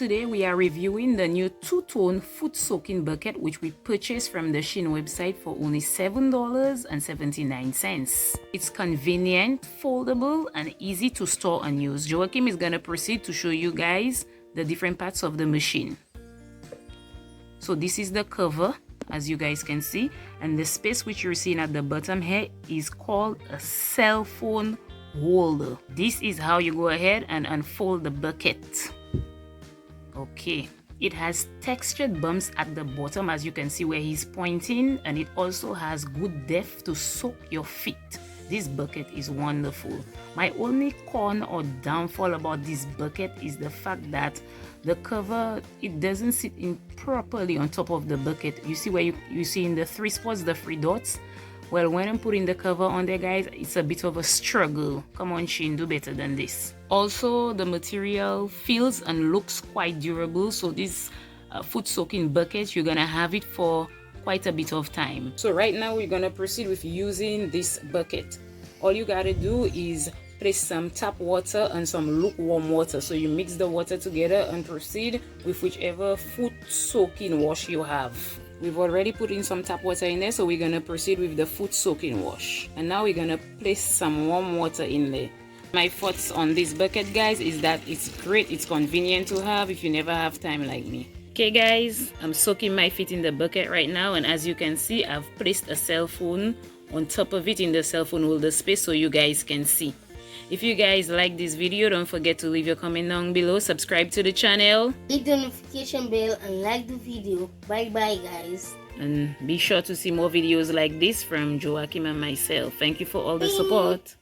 Today we are reviewing the new two-tone foot soaking bucket which we purchased from the Shein website for only $7.79. It's convenient, foldable, and easy to store and use. Joachim is going to proceed to show you guys the different parts of the machine. So this is the cover, as you guys can see, and the space which you're seeing at the bottom here is called a cell phone holder. This is how you go ahead and unfold the bucket. Okay, it has textured bumps at the bottom, as you can see where he's pointing, and it also has good depth to soak your feet. This bucket is wonderful. My only con or downfall about this bucket is the fact that the cover, it doesn't sit in properly on top of the bucket. You see where you see in the three spots the three dots? Well, when I'm putting the cover on there, guys, it's a bit of a struggle. Come on, Shein, do better than this. Also, the material feels and looks quite durable. So this foot soaking bucket, you're gonna have it for quite a bit of time. So right now, we're gonna proceed with using this bucket. All you gotta do is place some tap water and some lukewarm water. So you mix the water together and proceed with whichever foot soaking wash you have. We've already put in some tap water in there, so we're gonna proceed with the foot soaking wash. And now we're gonna place some warm water in there. My thoughts on this bucket, guys, is that it's great, it's convenient to have if you never have time like me. Okay guys, I'm soaking my feet in the bucket right now, and as you can see, I've placed a cell phone on top of it in the cell phone holder space so you guys can see. If you guys like this video, don't forget to leave your comment down below, subscribe to the channel, hit the notification bell and like the video. Bye bye guys, and be sure to see more videos like this from Joachim and myself. Thank you for all the support.